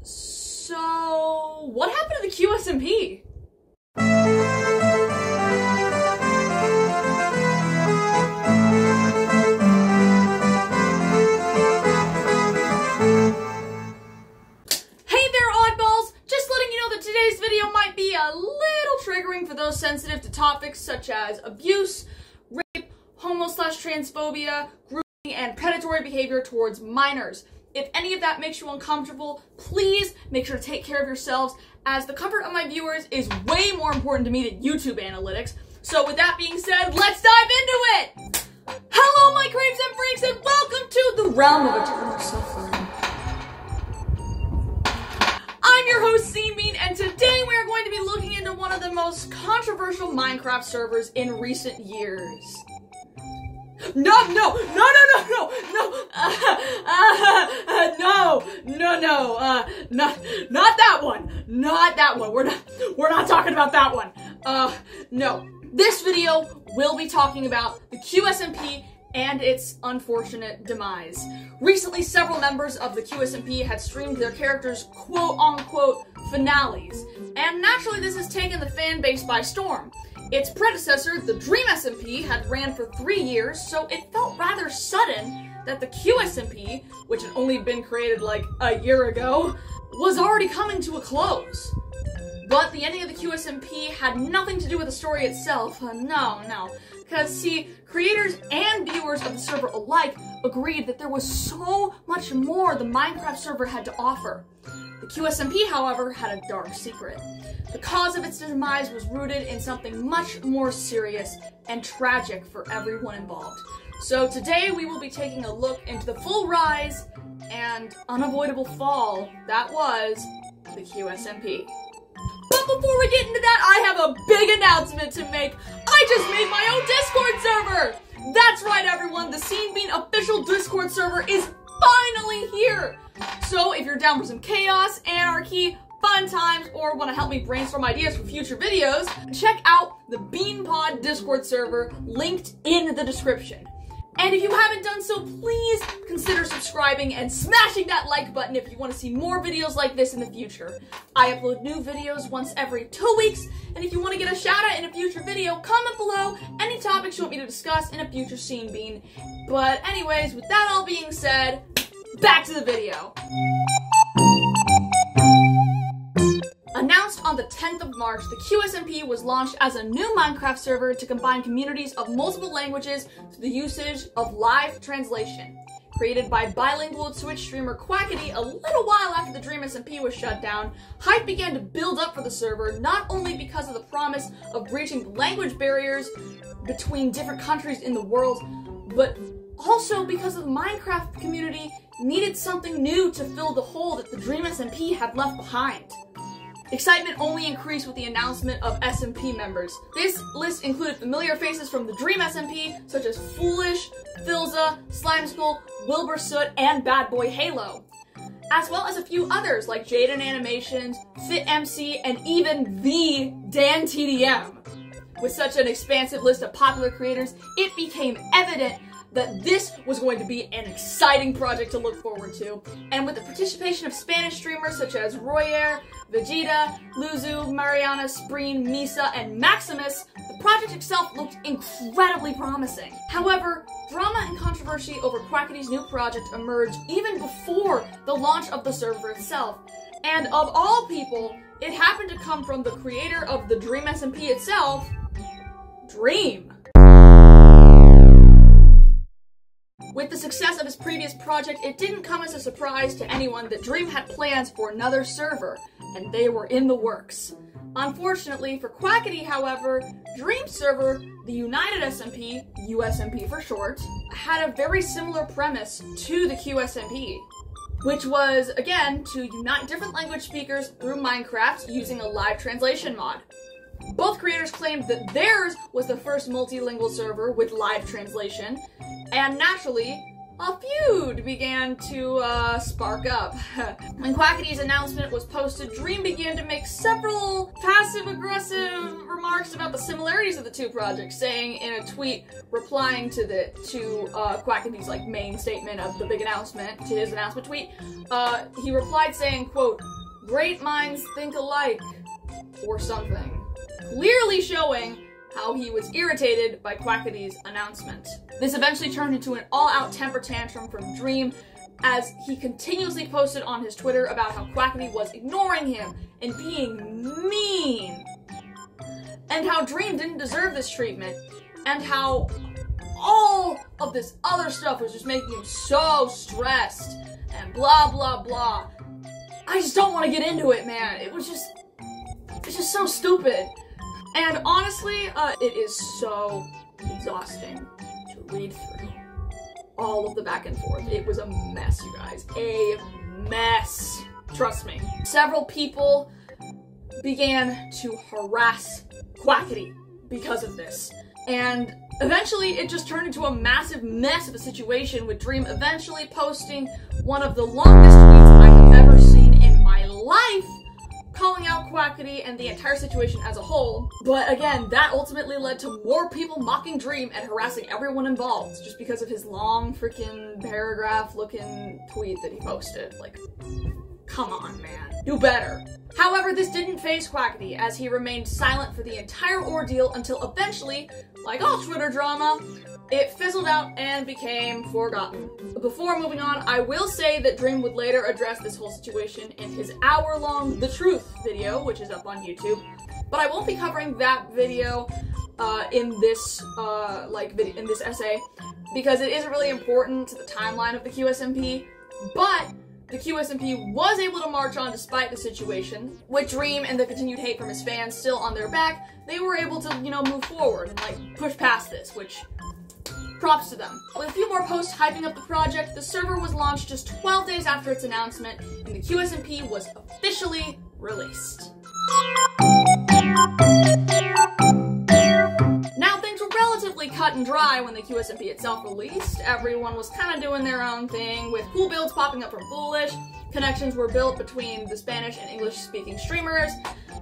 So, what happened to the QSMP? Today's video might be a little triggering for those sensitive to topics such as abuse, rape, homo/transphobia, grooming, and predatory behavior towards minors. If any of that makes you uncomfortable, please make sure to take care of yourselves, as the comfort of my viewers is way more important to me than YouTube analytics. So with that being said, let's dive into it! Hello my craves and freaks, and welcome to the realm of eternal suffering. I'm your host, Scenebean, and today we are going to be looking into one of the most controversial Minecraft servers in recent years. Not that one. Not that one. We're not talking about that one. No. This video will be talking about the QSMP and its unfortunate demise. Recently, several members of the QSMP had streamed their characters' quote-unquote finales, and naturally this has taken the fan base by storm. Its predecessor, the Dream SMP, had ran for 3 years, so it felt rather sudden that the QSMP, which had only been created like a year ago, was already coming to a close. But the ending of the QSMP had nothing to do with the story itself. No. Because, see, creators and viewers of the server alike agreed that there was so much more the Minecraft server had to offer. The QSMP, however, had a dark secret. The cause of its demise was rooted in something much more serious and tragic for everyone involved. So today we will be taking a look into the full rise and unavoidable fall that was the QSMP. But before we get into that, I have a big announcement to make. I just made my own Discord server! That's right, everyone, the Scenebean official Discord server is finally here! So if you're down for some chaos, anarchy, fun times, or want to help me brainstorm ideas for future videos, check out the BeanPod Discord server linked in the description. And if you haven't done so, please consider subscribing and smashing that like button if you want to see more videos like this in the future. I upload new videos once every 2 weeks, and if you want to get a shout out in a future video, comment below any topics you want me to discuss in a future Scenebean. But anyways, with that all being said, back to the video. Announced on the 10th of March, the QSMP was launched as a new Minecraft server to combine communities of multiple languages through the usage of live translation. Created by bilingual Twitch streamer Quackity a little while after the Dream SMP was shut down, hype began to build up for the server, not only because of the promise of breaching language barriers between different countries in the world, but also because the Minecraft community needed something new to fill the hole that the Dream SMP had left behind. Excitement only increased with the announcement of SMP members. This list included familiar faces from the Dream SMP, such as Foolish, Philza, Slimeskull, Wilbursoot, and Bad Boy Halo, as well as a few others like Jaden Animations, FitMC, and even the Dan TDM. With such an expansive list of popular creators, it became evident that this was going to be an exciting project to look forward to. And with the participation of Spanish streamers such as Royer, Vegeta, Luzu, Mariana, Spreen, Misa, and Maximus, the project itself looked incredibly promising. However, drama and controversy over Quackity's new project emerged even before the launch of the server itself. And of all people, it happened to come from the creator of the Dream SMP itself, Dream. With the success of his previous project, it didn't come as a surprise to anyone that Dream had plans for another server, and they were in the works. Unfortunately for Quackity, however, Dream's server, the United SMP, USMP for short, had a very similar premise to the QSMP, which was, again, to unite different language speakers through Minecraft using a live translation mod. Both creators claimed that theirs was the first multilingual server with live translation, and naturally, a feud began to spark up. When Quackity's announcement was posted, Dream began to make several passive-aggressive remarks about the similarities of the two projects, saying in a tweet replying to Quackity's like main statement of the big announcement, to his announcement tweet, he replied saying, quote, "Great minds think alike," or something, clearly showing how he was irritated by Quackity's announcement. This eventually turned into an all-out temper tantrum from Dream, as he continuously posted on his Twitter about how Quackity was ignoring him and being mean, and how Dream didn't deserve this treatment, and how all of this other stuff was just making him so stressed, and blah blah blah. I just don't want to get into it, man. It's just so stupid. And honestly, it is so exhausting to read through all of the back and forth. It was a mess, you guys. A mess. Trust me. Several people began to harass Quackity because of this. And eventually, it just turned into a massive mess of a situation, with Dream eventually posting one of the longest tweets I have ever seen in my life, calling out Quackity and the entire situation as a whole. But again, that ultimately led to more people mocking Dream and harassing everyone involved, just because of his long freaking paragraph-looking tweet that he posted. Like, come on, man. Do better. However, this didn't faze Quackity, as he remained silent for the entire ordeal until eventually, like all Twitter drama, it fizzled out and became forgotten. Before moving on, I will say that Dream would later address this whole situation in his hour-long The Truth video, which is up on YouTube, but I won't be covering that video in this essay, because it isn't really important to the timeline of the QSMP, but the QSMP was able to march on despite the situation. With Dream and the continued hate from his fans still on their back, they were able to, move forward and, push past this, which, props to them. With a few more posts hyping up the project, the server was launched just 12 days after its announcement, and the QSMP was officially released. Now, things were relatively cut and dry when the QSMP itself released. Everyone was kind of doing their own thing, with cool builds popping up from Foolish, connections were built between the Spanish and English-speaking streamers,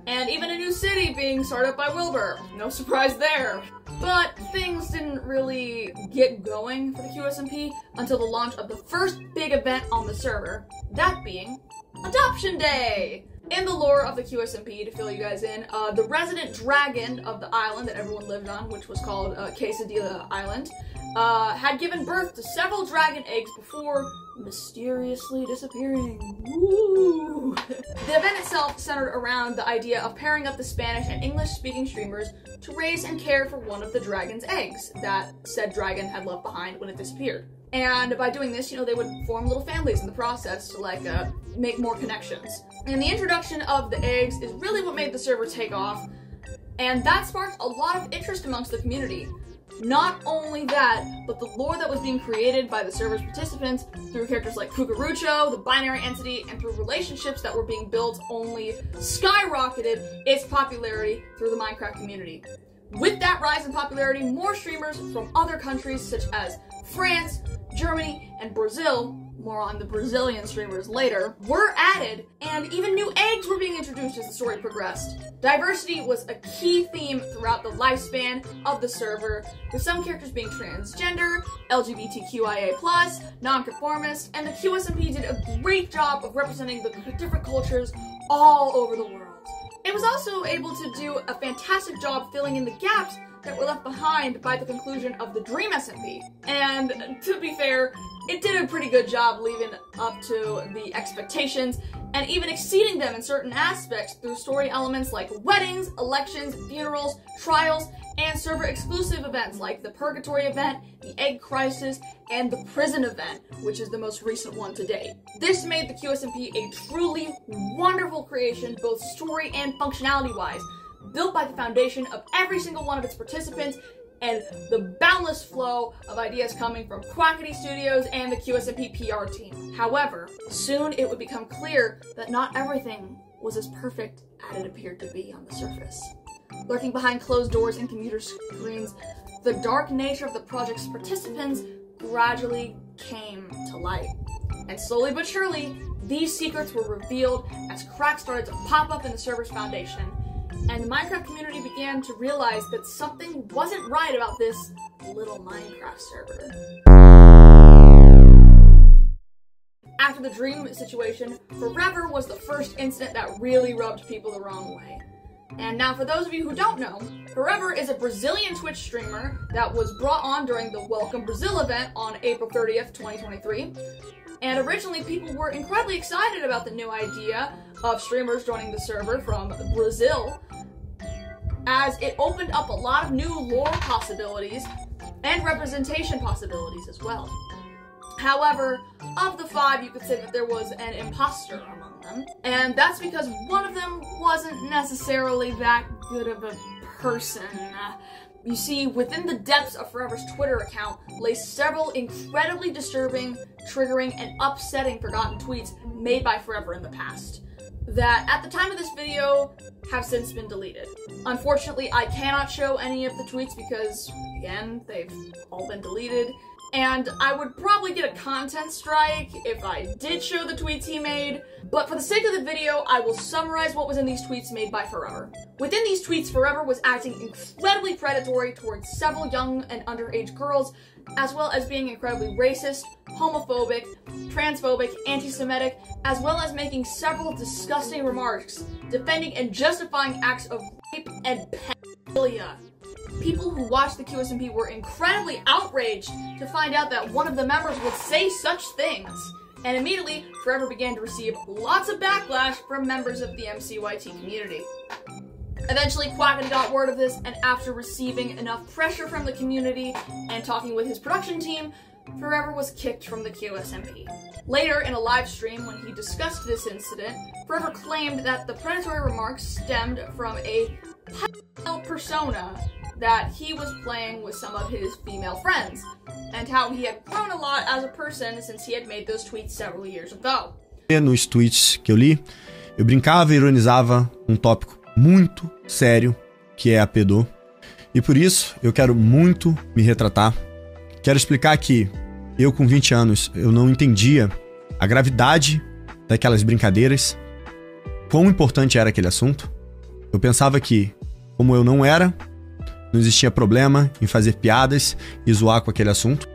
and even a new city being started by Wilbur. No surprise there. But things didn't really get going for the QSMP until the launch of the first big event on the server, that being Adoption Day! In the lore of the QSMP, to fill you guys in, the resident dragon of the island that everyone lived on, which was called Quesadilla Island, had given birth to several dragon eggs before mysteriously disappearing. Woo! The event itself centered around the idea of pairing up the Spanish and English-speaking streamers to raise and care for one of the dragon's eggs that said dragon had left behind when it disappeared. And by doing this, they would form little families in the process to, make more connections. And the introduction of the eggs is really what made the server take off, and that sparked a lot of interest amongst the community. Not only that, but the lore that was being created by the server's participants through characters like Cucurucho, the binary entity, and through relationships that were being built only skyrocketed its popularity through the Minecraft community. With that rise in popularity, more streamers from other countries such as France, Germany, and Brazil, more on the Brazilian streamers later, were added, and even new eggs were being introduced as the story progressed. Diversity was a key theme throughout the lifespan of the server, with some characters being transgender, LGBTQIA+, non-conformist, and the QSMP did a great job of representing the different cultures all over the world. It was also able to do a fantastic job filling in the gaps that were left behind by the conclusion of the Dream SMP. And to be fair, it did a pretty good job living up to the expectations and even exceeding them in certain aspects through story elements like weddings, elections, funerals, trials, and server exclusive events like the Purgatory event, the Egg Crisis, and the Prison event, which is the most recent one to date. This made the QSMP a truly wonderful creation, both story and functionality-wise, built by the foundation of every single one of its participants, and the boundless flow of ideas coming from Quackity Studios and the QSMP PR team. However, soon it would become clear that not everything was as perfect as it appeared to be on the surface. Lurking behind closed doors and computer screens, the dark nature of the project's participants gradually came to light. And slowly but surely, these secrets were revealed as cracks started to pop up in the server's foundation, and the Minecraft community began to realize that something wasn't right about this little Minecraft server. After the Dream situation, Forever was the first incident that really rubbed people the wrong way. And now for those of you who don't know, Forever is a Brazilian Twitch streamer that was brought on during the Welcome Brazil event on April 30th, 2023. And originally people were incredibly excited about the new idea of streamers joining the server from Brazil, as it opened up a lot of new lore possibilities and representation possibilities as well. However, of the 5, you could say that there was an imposter among them, and that's because one of them wasn't necessarily that good of a person. You see, within the depths of Forever's Twitter account lay several incredibly disturbing, triggering, and upsetting forgotten tweets made by Forever in the past, that at the time of this video have since been deleted. Unfortunately, I cannot show any of the tweets because, again, they've all been deleted, and I would probably get a content strike if I did show the tweets he made, but for the sake of the video, I will summarize what was in these tweets made by Forever. Within these tweets, Forever was acting incredibly predatory towards several young and underage girls, as well as being incredibly racist, homophobic, transphobic, anti-Semitic, as well as making several disgusting remarks, defending and justifying acts of rape and pedophilia. People who watched the QSMP were incredibly outraged to find out that one of the members would say such things, and immediately Forever began to receive lots of backlash from members of the MCYT community. Eventually, Quackity got word of this, and after receiving enough pressure from the community and talking with his production team, Forever was kicked from the QSMP. Later, in a live stream when he discussed this incident, Forever claimed that the predatory remarks stemmed from a pedophile persona that he was playing with some of his female friends, and how he had grown a lot as a person since he had made those tweets several years ago. Nos tweets que eu li, eu brincava e ironizava tópico muito sério, que é a pedô, e por isso eu quero muito me retratar. Quero explicar que eu, com 20 anos, eu não entendia a gravidade daquelas brincadeiras, quão importante era aquele assunto. Eu pensava que, como eu não era, não existia problema em fazer piadas e zoar com aquele assunto.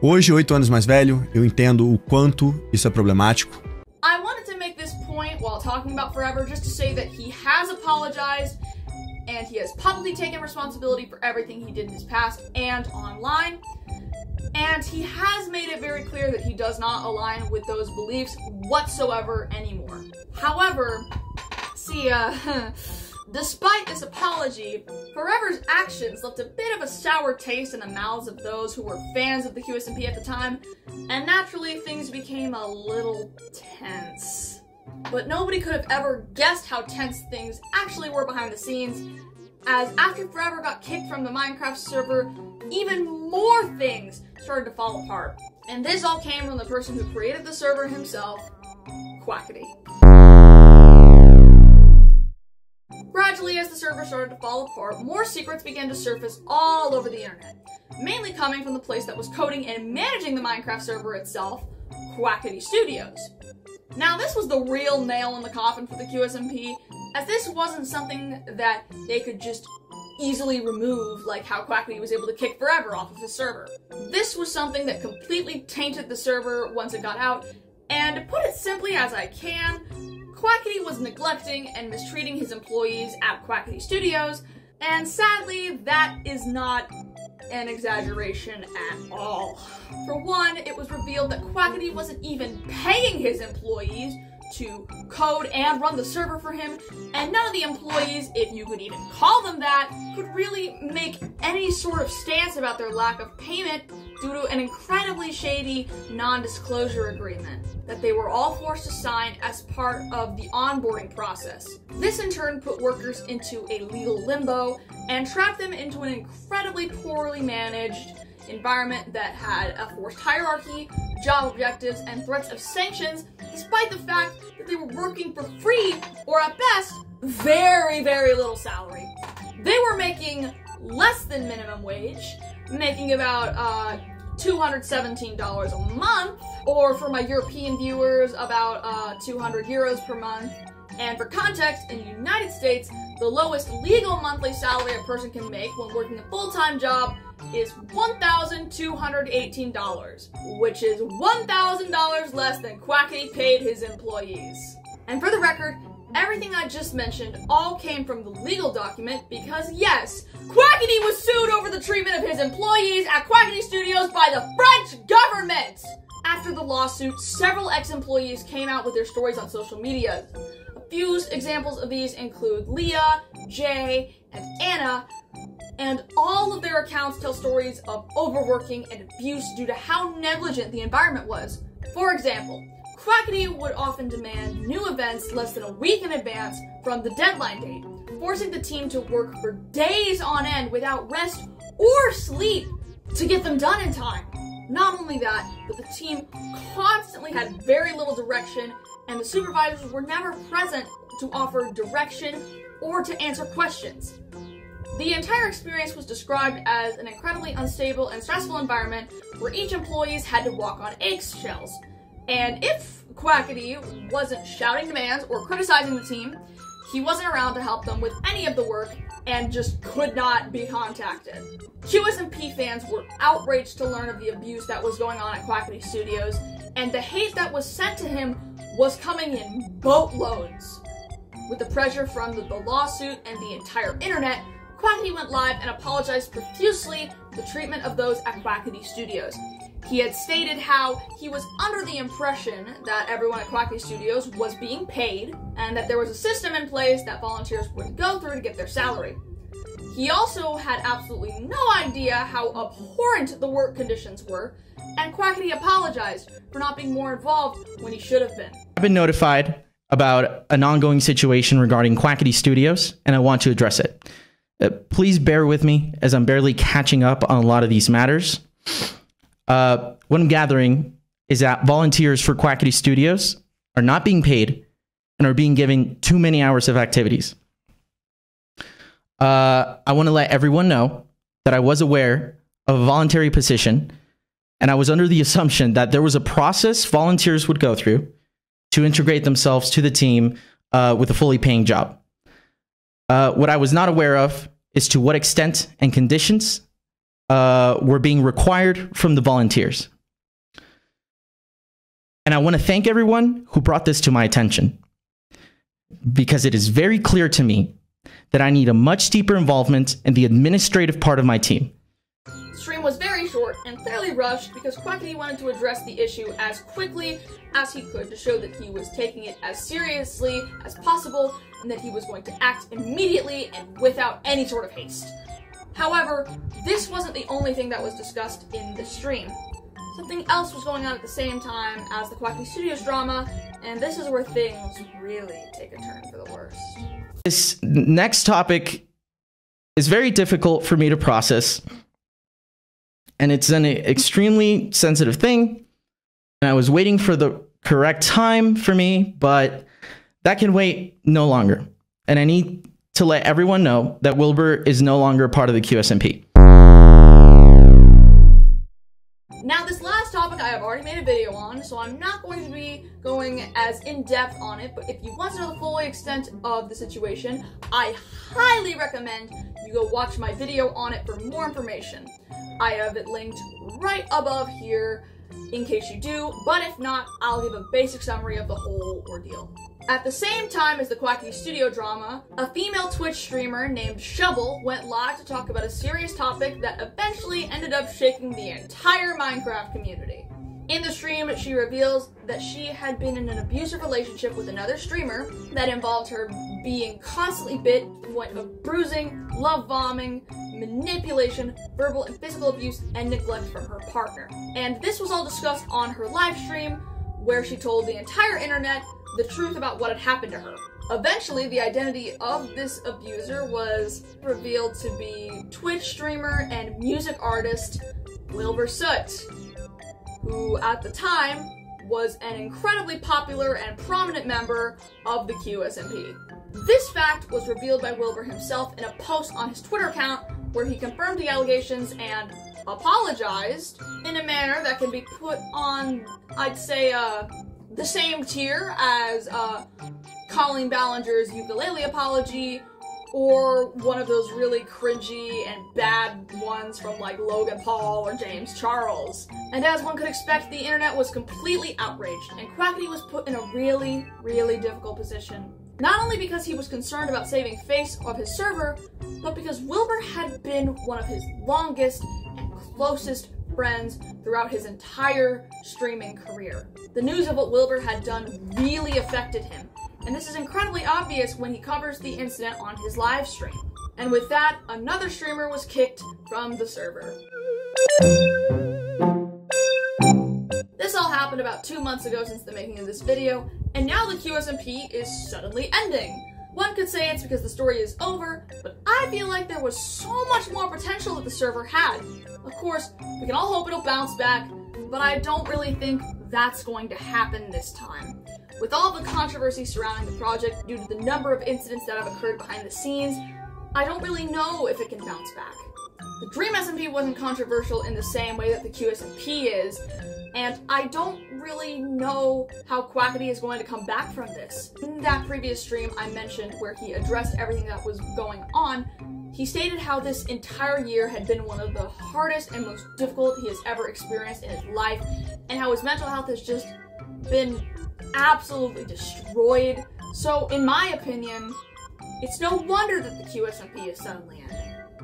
Hoje, 8 anos mais velho, eu entendo o quanto isso é problemático. I wanted to make this point while talking about Forever just to say that he has apologized and he has publicly taken responsibility for everything he did in his past and online. And he has made it very clear that he does not align with those beliefs whatsoever anymore. However, see, despite this apology, Forever's actions left a bit of a sour taste in the mouths of those who were fans of the QSMP at the time, and naturally things became a little tense. But nobody could have ever guessed how tense things actually were behind the scenes, as after Forever got kicked from the Minecraft server, even more things started to fall apart. And this all came from the person who created the server himself, Quackity. Gradually, as the server started to fall apart, more secrets began to surface all over the internet, mainly coming from the place that was coding and managing the Minecraft server itself, Quackity Studios. Now, this was the real nail in the coffin for the QSMP, as this wasn't something that they could just easily remove, like how Quackity was able to kick Forever off of his server. This was something that completely tainted the server once it got out, and to put it simply as I can, Quackity was neglecting and mistreating his employees at Quackity Studios, and sadly, that is not an exaggeration at all. For one, it was revealed that Quackity wasn't even paying his employees to code and run the server for him, and none of the employees, if you could even call them that, could really make any sort of stance about their lack of payment due to an incredibly shady non-disclosure agreement that they were all forced to sign as part of the onboarding process. This in turn put workers into a legal limbo and trapped them into an incredibly poorly managed environment that had a forced hierarchy, job objectives, and threats of sanctions, despite the fact that they were working for free, or at best, very, very little salary. They were making less than minimum wage, making about $217 a month, or for my European viewers, about 200 euros per month. And for context, in the United States, the lowest legal monthly salary a person can make when working a full-time job is $1,218, which is $1,000 less than Quackity paid his employees. And for the record, everything I just mentioned all came from the legal document because, yes, Quackity was sued over the treatment of his employees at Quackity Studios by the French government! After the lawsuit, several ex-employees came out with their stories on social media. A few examples of these include Leah, Jay, and Anna, and all of their accounts tell stories of overworking and abuse due to how negligent the environment was. For example, Quackity would often demand new events less than a week in advance from the deadline date, forcing the team to work for days on end without rest or sleep to get them done in time. Not only that, but the team constantly had very little direction, and the supervisors were never present to offer direction or to answer questions. The entire experience was described as an incredibly unstable and stressful environment where each employee had to walk on eggshells. And if Quackity wasn't shouting demands or criticizing the team, he wasn't around to help them with any of the work and just could not be contacted. QSMP fans were outraged to learn of the abuse that was going on at Quackity Studios, and the hate that was sent to him was coming in boatloads. With the pressure from the lawsuit and the entire internet, Quackity went live and apologized profusely for the treatment of those at Quackity Studios. He had stated how he was under the impression that everyone at Quackity Studios was being paid, and that there was a system in place that volunteers would go through to get their salary. He also had absolutely no idea how abhorrent the work conditions were, and Quackity apologized for not being more involved when he should have been. I've been notified about an ongoing situation regarding Quackity Studios, and I want to address it. Please bear with me as I'm barely catching up on a lot of these matters. What I'm gathering is that volunteers for Quackity Studios are not being paid and are being given too many hours of activities. I want to let everyone know that I was aware of a voluntary position, and I was under the assumption that there was a process volunteers would go through to integrate themselves to the team with a fully paying job. What I was not aware of is to what extent and conditions were being required from the volunteers. And I want to thank everyone who brought this to my attention, because it is very clear to me that I need a much deeper involvement in the administrative part of my team. The stream was very short and clearly rushed because Quackity wanted to address the issue as quickly as he could to show that he was taking it as seriously as possible and that he was going to act immediately and without any sort of haste. However, this wasn't the only thing that was discussed in the stream. Something else was going on at the same time as the Quackity Studios drama, and this is where things really take a turn for the worst. This next topic is very difficult for me to process, and it's an extremely sensitive thing, and I was waiting for the correct time for me, but that can wait no longer, and I need to let everyone know that Wilbur is no longer a part of the QSMP. Now, this last topic I have already made a video on, so I'm not going to be going as in-depth on it, but if you want to know the full extent of the situation, I highly recommend you go watch my video on it for more information. I have it linked right above here in case you do, but if not, I'll give a basic summary of the whole ordeal. At the same time as the Quackity Studio drama, a female Twitch streamer named Shovel went live to talk about a serious topic that eventually ended up shaking the entire Minecraft community. In the stream, she reveals that she had been in an abusive relationship with another streamer that involved her being constantly bit to the point of bruising, love bombing, manipulation, verbal and physical abuse, and neglect from her partner. And this was all discussed on her live stream, where she told the entire internet the truth about what had happened to her. Eventually, the identity of this abuser was revealed to be Twitch streamer and music artist Wilbur Soot, who at the time was an incredibly popular and prominent member of the QSMP. This fact was revealed by Wilbur himself in a post on his Twitter account where he confirmed the allegations and apologized in a manner that can be put on, I'd say, the same tier as Colleen Ballinger's ukulele apology, or one of those really cringy and bad ones from like Logan Paul or James Charles. And as one could expect, the internet was completely outraged, and Quackity was put in a really, really difficult position. Not only because he was concerned about saving face of his server, but because Wilbur had been one of his longest and closest friends throughout his entire streaming career. The news of what Wilbur had done really affected him, and this is incredibly obvious when he covers the incident on his live stream. And with that, another streamer was kicked from the server. This all happened about 2 months ago since the making of this video, and now the QSMP is suddenly ending. One could say it's because the story is over, but I feel like there was so much more potential that the server had. Of course, we can all hope it'll bounce back, but I don't really think that's going to happen this time. With all the controversy surrounding the project due to the number of incidents that have occurred behind the scenes, I don't really know if it can bounce back. The Dream SMP wasn't controversial in the same way that the QSMP is, and I don't really know how Quackity is going to come back from this. In that previous stream I mentioned where he addressed everything that was going on, he stated how this entire year had been one of the hardest and most difficult he has ever experienced in his life, and how his mental health has just been absolutely destroyed. So in my opinion, it's no wonder that the QSMP is suddenly ending.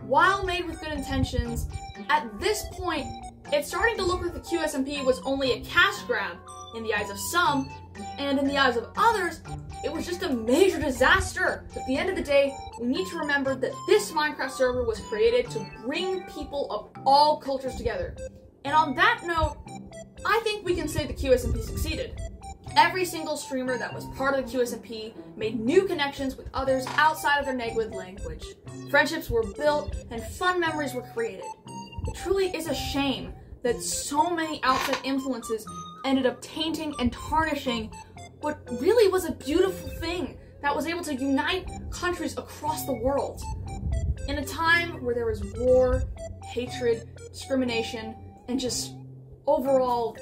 While made with good intentions, at this point, it's starting to look like the QSMP was only a cash grab in the eyes of some, and in the eyes of others, it was just a major disaster. At the end of the day, we need to remember that this Minecraft server was created to bring people of all cultures together. And on that note, I think we can say the QSMP succeeded. Every single streamer that was part of the QSMP made new connections with others outside of their native language. Friendships were built and fun memories were created. It truly is a shame that so many outside influences ended up tainting and tarnishing what really was a beautiful thing that was able to unite countries across the world. In a time where there was war, hatred, discrimination, and just overall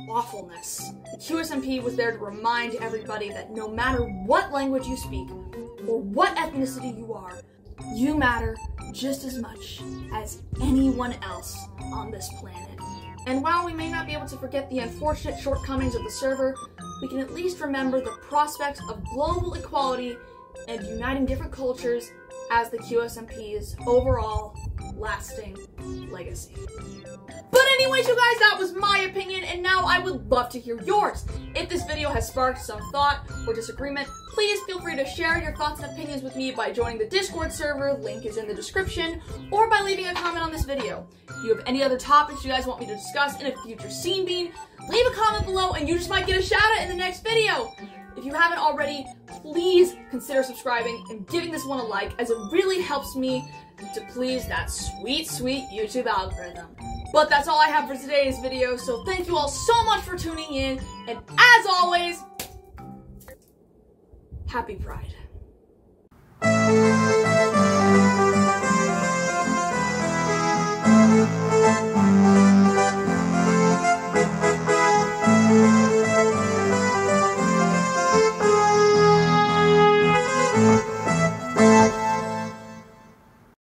awfulness, the QSMP was there to remind everybody that no matter what language you speak or what ethnicity you are, you matter just as much as anyone else on this planet. And while we may not be able to forget the unfortunate shortcomings of the server, we can at least remember the prospects of global equality and uniting different cultures as the QSMP's overall lasting legacy. But anyways, you guys, that was my opinion, and now I would love to hear yours. If this video has sparked some thought or disagreement, please feel free to share your thoughts and opinions with me by joining the Discord server, link is in the description, or by leaving a comment on this video. If you have any other topics you guys want me to discuss in a future Scenebean, leave a comment below and you just might get a shout out in the next video. If you haven't already, please consider subscribing and giving this one a like, as it really helps me to please that sweet, sweet YouTube algorithm. But that's all I have for today's video, so thank you all so much for tuning in, and as always, happy Pride.